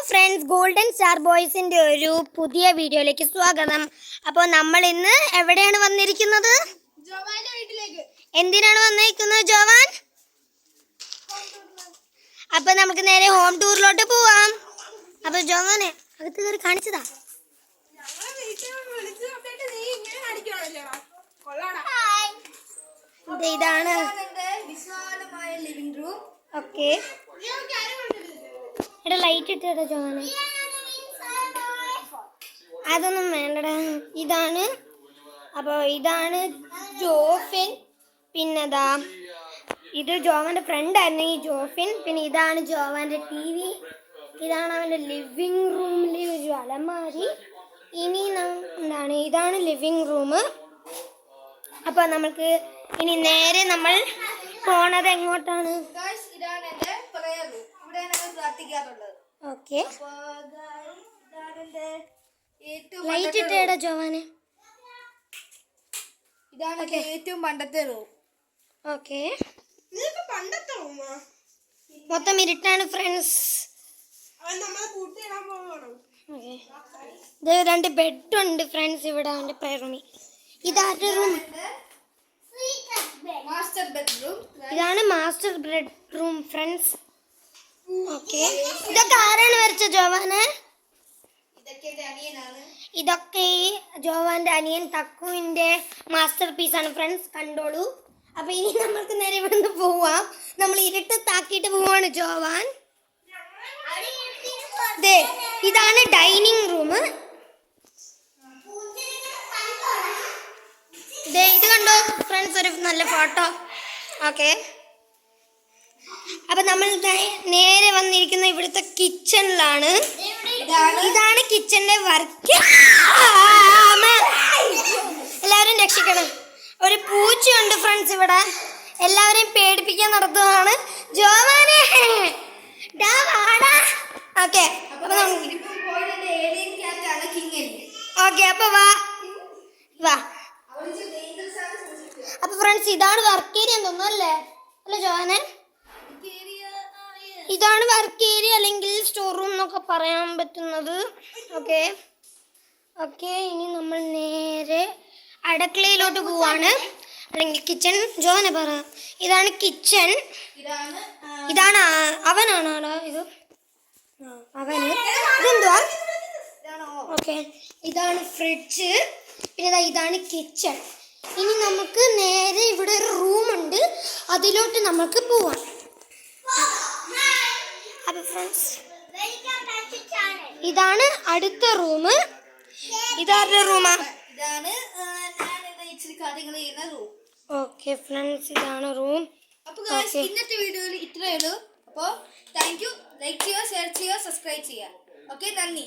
Friends, golden star ബോയ്സിന്റെ ഒരു പുതിയ വീഡിയോയിലേക്ക് സ്വാഗതം. അപ്പോൾ നമ്മൾ ഇന്ന് എവിടെയാണ് വന്നിരിക്കുന്നത്? ജോവാന്റെ വീട്ടിലേക്ക്. എന്തിനാണ് വന്നിരിക്കുന്നത് ജോവാൻ? അപ്പോൾ നമുക്ക് നേരെ ഹോം ടൂറിലോട്ട് പോവാം. അപ്പോൾ ജോവാനെ അകത്ത് കയറി കാണിച്ചതാ. ഇതാണ് വിശാലമായ ലിവിംഗ് റൂം. ഓക്കെ, എടാ ലൈറ്റ് ഇട്ടേടാ ജോവാനെ. അതൊന്നും വേണ്ടടാ. ഇതാണ്, അപ്പോൾ ഇതാണ് ജോഫിൻ. പിന്നെതാ ഇത് ജോവാൻ്റെ ഫ്രണ്ടായിരുന്നു ഈ ജോഫിൻ. പിന്നെ ഇതാണ് ജോവാൻ്റെ TV. ഇതാണ് അവൻ്റെ ലിവിങ് റൂമിലെ ഒരു അലമാരി. ഇനി എന്താണ്, ഇതാണ് ലിവിങ് റൂം. അപ്പോൾ നമുക്ക് ഇനി നേരെ നമ്മൾ പോണത് എങ്ങോട്ടാണ്? ഇതാണ് എന്റെ പ്രയർ റൂം. ഇവിടെ ഞങ്ങൾ പ്രാർത്ഥിക്കാറുള്ളത്. Okay, light ഇട്ടേടാ ജോവാനെ. ഇതാണ് ഏറ്റവും പണ്ടത്തെ റൂം. ഓക്കെ, ഇതൊക്കെ പണ്ടത്തെ റൂമാ. മൊത്തം ഇരുട്ടാണ് ഫ്രണ്ട്സ്. നമ്മളെ കൂട്ടിയിടാൻ പോകണം. ഇത് 2 ബെഡുണ്ട് ഫ്രണ്ട്സ് ഇവിടെ അവൻ്റെ പ്രയർ റൂമിൽ. ഇതാരുടെ റൂം? Master bedroom. ഇതാണ് മാസ്റ്റർ ബെഡ്റൂം ഫ്രണ്ട്സ്. ഓക്കെ, ഇതൊക്കെ ആരാണ് വരച്ച ജോവാന്? ഇതൊക്കെ ജോവാന്റെ അനിയൻ തക്കുവിന്റെ മാസ്റ്റർ പീസാണ് ഫ്രണ്ട്സ്, കണ്ടോളൂ. അപ്പൊ ഇനി നമ്മൾക്ക് നേരെ ഇവിടുന്ന് പോവാം. നമ്മൾ ഇരുട്ട് താക്കിയിട്ട് പോവാണ് ജോവാൻ. ഇതാണ് ഡൈനിങ് റൂം. ഇത് കണ്ടോ ഫ്രണ്ട്സ്, ഒരു നല്ല ഫോട്ടോ. ഓക്കെ, അപ്പൊ നമ്മൾ നേരെ വന്നിരിക്കുന്ന ഇവിടുത്തെ കിച്ചണിലാണ്. ഇതാണ് കിച്ചണിലെ വർക്ക്. എല്ലാവരും രക്ഷിക്കണം. ഒരു പൂച്ചയുണ്ട് ഫ്രണ്ട്സ് ഇവിടെ, എല്ലാവരെയും പേടിപ്പിക്കാൻ നടത്തുകയാണ്. ജോവാനെ ഓക്കെ, ഓക്കെ, അപ്പൊ വാ. അപ്പൊ ഫ്രണ്ട്സ്, ഇതാണ് വർക്ക് ഏരിയ തോന്നുന്നു അല്ലേ? അല്ല ജോവാനെ, ഇതാണ് വർക്ക് ഏരിയ അല്ലെങ്കിൽ സ്റ്റോർ റൂം എന്നൊക്കെ പറയാൻ പറ്റുന്നത്. ഓക്കെ ഓക്കെ, ഇനി നമ്മൾ നേരെ അടുക്കളയിലോട്ട് പോവാണ്, അല്ലെങ്കിൽ കിച്ചൺ. ജോനെ പറ, ഇതാണ് കിച്ചൺ. ഇതാണ് അവനാണോ ഇത്? അവന്. ഇതെന്തുവാ? ഓക്കെ, ഇതാണ് ഫ്രിഡ്ജ്. പിന്നെ ഇതാണ് കിച്ചൺ. ഇനി നമുക്ക് നേരെ ഇവിടെ ഒരു റൂമുണ്ട്, അതിലോട്ട് നമുക്ക് പോവാം. അപ്പൊ ഫ്രണ്ട്സ്, ഇതാണ് അടുത്ത റൂം. ഇതാരുടെ റൂമാ? ഓക്കെ ഫ്രണ്ട്സ്, ഇതാണ് റൂം. അപ്പൊ ഇന്നത്തെ വീഡിയോയിൽ ഇത്രയേ ഉള്ളൂ. അപ്പോൾ താങ്ക് യു. ലൈക്ക് ചെയ്യുക, ഷെയർ ചെയ്യുക, സബ്സ്ക്രൈബ് ചെയ്യുക. ഓക്കെ, നന്ദി.